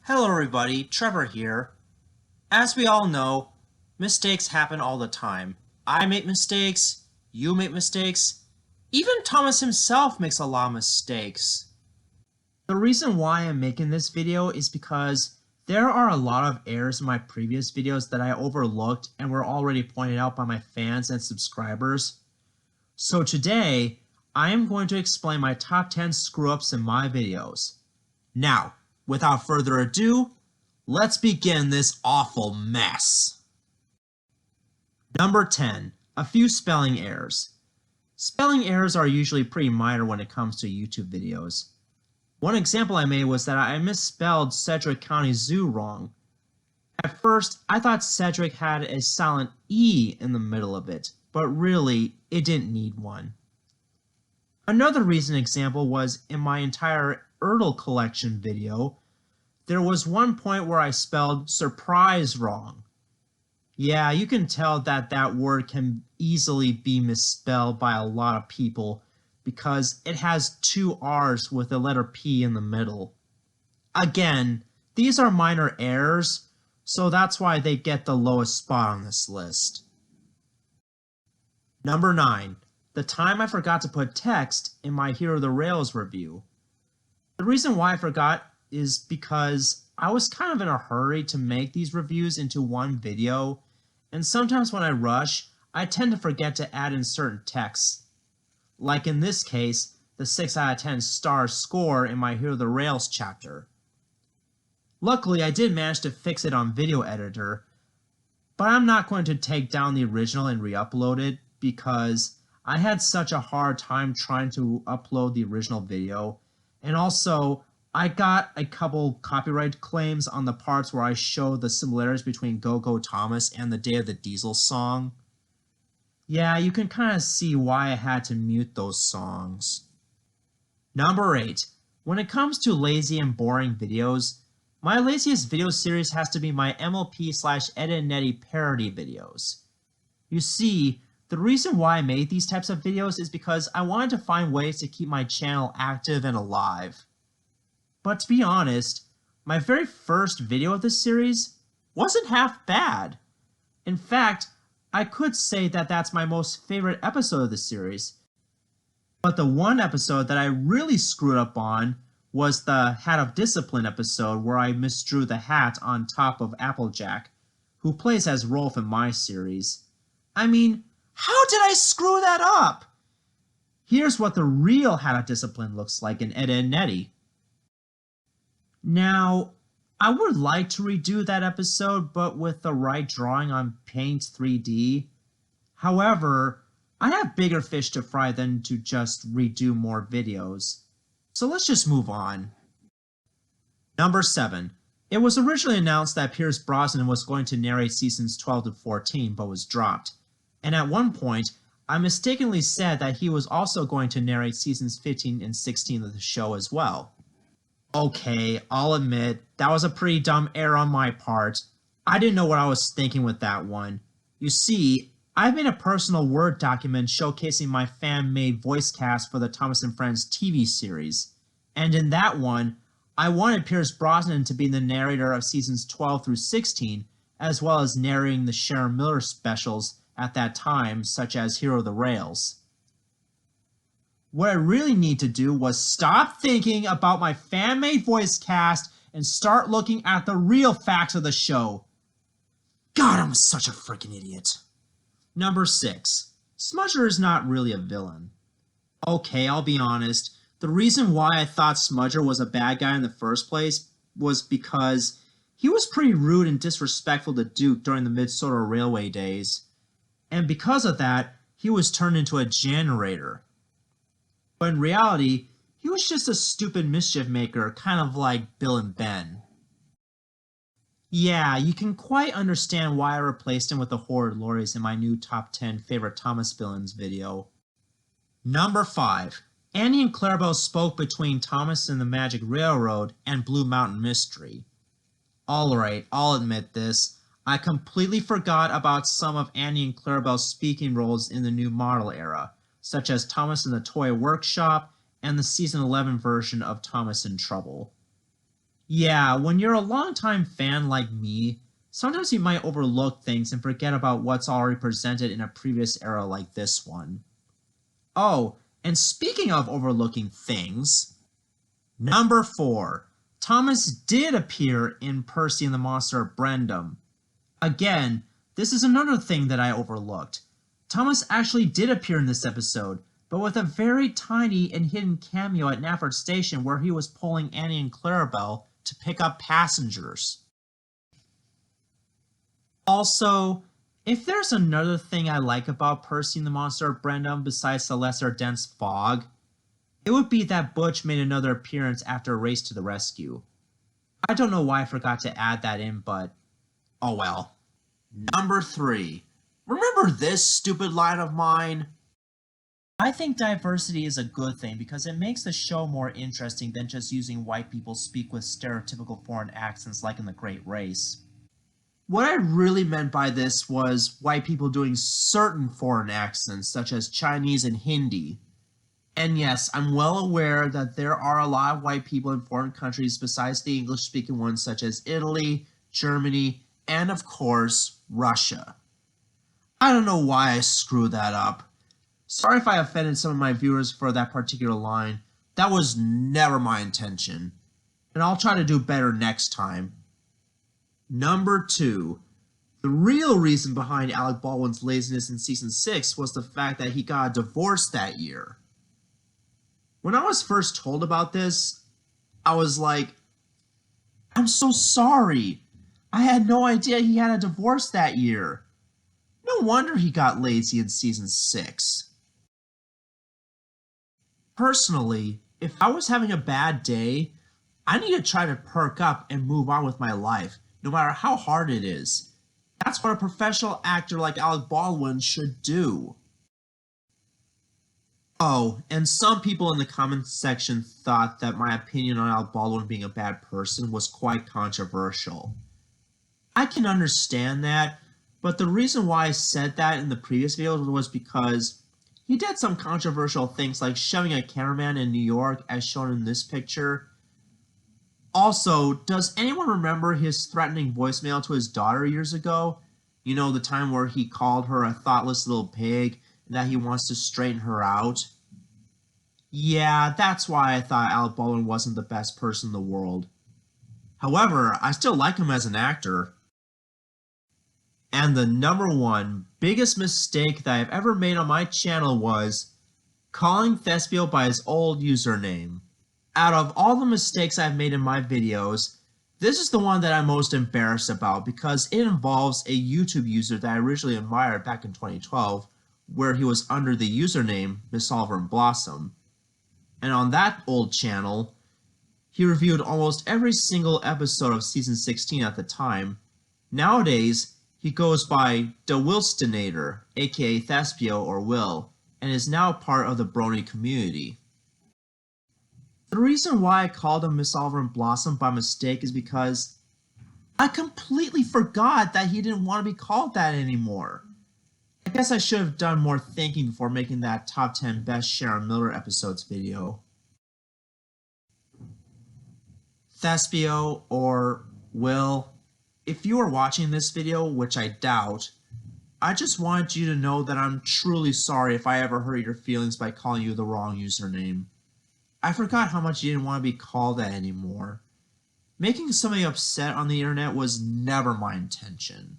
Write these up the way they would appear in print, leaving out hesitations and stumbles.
Hello everybody, Trevor here. As we all know, mistakes happen all the time. I make mistakes, you make mistakes, even Thomas himself makes a lot of mistakes. The reason why I'm making this video is because there are a lot of errors in my previous videos that I overlooked and were already pointed out by my fans and subscribers. So today, I am going to explain my top 10 screw-ups in my videos. Now, without further ado, let's begin this awful mess. Number 10. A few spelling errors. Spelling errors are usually pretty minor when it comes to YouTube videos. One example I made was that I misspelled Sedgwick County Zoo wrong. At first, I thought Sedgwick had a silent E in the middle of it, but really, it didn't need one. Another recent example was in my entire Ertl collection video, there was one point where I spelled surprise wrong. Yeah, you can tell that that word can easily be misspelled by a lot of people because it has two R's with the letter P in the middle. Again, these are minor errors, so that's why they get the lowest spot on this list. Number 9. The time I forgot to put text in my Hero the Rails review. The reason why I forgot is because I was kind of in a hurry to make these reviews into one video, and sometimes when I rush, I tend to forget to add in certain texts. Like in this case, the 6 out of 10 star score in my Hero the Rails chapter. Luckily, I did manage to fix it on Video Editor, but I'm not going to take down the original and re-upload it because I had such a hard time trying to upload the original video, and also I got a couple copyright claims on the parts where I show the similarities between Go Go Thomas and the Day of the Diesel song. Yeah, you can kind of see why I had to mute those songs. Number 8. When it comes to lazy and boring videos, my laziest video series has to be my MLP/EditNetty parody videos. You see, the reason why I made these types of videos is because I wanted to find ways to keep my channel active and alive. But to be honest, my very first video of this series wasn't half bad. In fact, I could say that that's my most favorite episode of the series. But the one episode that I really screwed up on was the Hat of Discipline episode where I misdrew the hat on top of Applejack, who plays as Rolf in my series. I mean, how did I screw that up? Here's what the real Hat of Discipline looks like in EditNetty. Now, I would like to redo that episode, but with the right drawing on Paint 3D. However, I have bigger fish to fry than to just redo more videos. So let's just move on. Number 7. It was originally announced that Pierce Brosnan was going to narrate seasons 12 to 14, but was dropped. And at one point, I mistakenly said that he was also going to narrate seasons 15 and 16 of the show as well. Okay, I'll admit, that was a pretty dumb error on my part. I didn't know what I was thinking with that one. You see, I've made a personal Word document showcasing my fan-made voice cast for the Thomas & Friends TV series. And in that one, I wanted Pierce Brosnan to be the narrator of seasons 12 through 16, as well as narrating the Sharon Miller specials at that time, such as Hero the Rails. What I really need to do was stop thinking about my fan-made voice cast and start looking at the real facts of the show. God, I'm such a freaking idiot. Number 6. Smudger is not really a villain. Okay, I'll be honest. The reason why I thought Smudger was a bad guy in the first place was because he was pretty rude and disrespectful to Duke during the Minnesota Railway days. And because of that, he was turned into a generator. But in reality, he was just a stupid mischief maker, kind of like Bill and Ben. Yeah, you can quite understand why I replaced him with the Horrid Lorries in my new top 10 favorite Thomas villains video. Number 5. Annie and Clarabelle spoke between Thomas and the Magic Railroad and Blue Mountain Mystery. Alright, I'll admit this. I completely forgot about some of Annie and Clarabelle's speaking roles in the new model era, such as Thomas in the Toy Workshop and the Season 11 version of Thomas in Trouble. Yeah, when you're a longtime fan like me, sometimes you might overlook things and forget about what's already presented in a previous era like this one. Oh, and speaking of overlooking things, number 4. Thomas did appear in Percy and the Monster of Brendam. Again, this is another thing that I overlooked. Thomas actually did appear in this episode, but with a very tiny and hidden cameo at Nafford Station where he was pulling Annie and Clarabelle to pick up passengers. Also, if there's another thing I like about Percy and the Monster of Brendam besides the lesser dense fog, it would be that Butch made another appearance after a race to the rescue. I don't know why I forgot to add that in, but oh well. Number 3. Remember this stupid line of mine? I think diversity is a good thing because it makes the show more interesting than just using white people speak with stereotypical foreign accents like in The Great Race. What I really meant by this was white people doing certain foreign accents such as Chinese and Hindi. And yes, I'm well aware that there are a lot of white people in foreign countries besides the English-speaking ones such as Italy, Germany, and of course, Russia. I don't know why I screwed that up. Sorry if I offended some of my viewers for that particular line. That was never my intention. And I'll try to do better next time. Number 2. The real reason behind Alec Baldwin's laziness in Season 6 was the fact that he got a divorce that year. When I was first told about this, I was like, I'm so sorry. I had no idea he had a divorce that year. No wonder he got lazy in Season 6. Personally, if I was having a bad day, I need to try to perk up and move on with my life, no matter how hard it is. That's what a professional actor like Alec Baldwin should do. Oh, and some people in the comments section thought that my opinion on Alec Baldwin being a bad person was quite controversial. I can understand that, but the reason why I said that in the previous video was because he did some controversial things like shoving a cameraman in New York as shown in this picture. Also, does anyone remember his threatening voicemail to his daughter years ago? You know, the time where he called her a thoughtless little pig and that he wants to straighten her out? Yeah, that's why I thought Alec Baldwin wasn't the best person in the world. However, I still like him as an actor. And the number 1 biggest mistake that I've ever made on my channel was calling Thespio by his old username. Out of all the mistakes I've made in my videos, this is the one that I'm most embarrassed about because it involves a YouTube user that I originally admired back in 2012, where he was under the username Miss Oliver and Blossom. And on that old channel, he reviewed almost every single episode of Season 16 at the time. Nowadays, he goes by the Wilstonator, aka Thespio or Will, and is now part of the Brony community. The reason why I called him Miss Oliver and Blossom by mistake is because I completely forgot that he didn't want to be called that anymore. I guess I should have done more thinking before making that top 10 best Sharon Miller episodes video. Thespio or Will, if you are watching this video, which I doubt, I just wanted you to know that I'm truly sorry if I ever hurt your feelings by calling you the wrong username. I forgot how much you didn't want to be called that anymore. Making somebody upset on the internet was never my intention.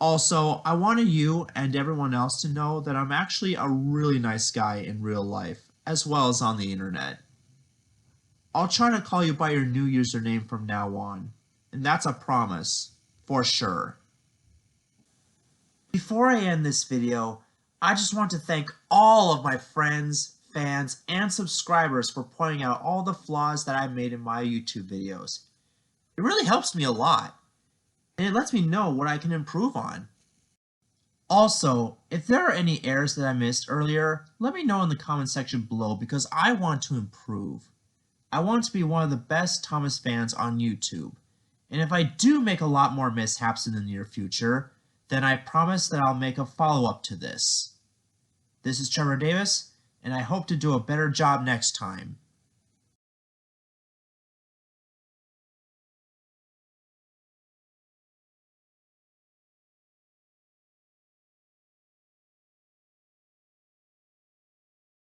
Also, I wanted you and everyone else to know that I'm actually a really nice guy in real life, as well as on the internet. I'll try to call you by your new username from now on, and that's a promise, for sure. Before I end this video, I just want to thank all of my friends, fans, and subscribers for pointing out all the flaws that I made in my YouTube videos. It really helps me a lot, and it lets me know what I can improve on. Also, if there are any errors that I missed earlier, let me know in the comment section below because I want to improve. I want to be one of the best Thomas fans on YouTube, and if I do make a lot more mishaps in the near future, then I promise that I'll make a follow-up to this. This is Trevor Davis, and I hope to do a better job next time.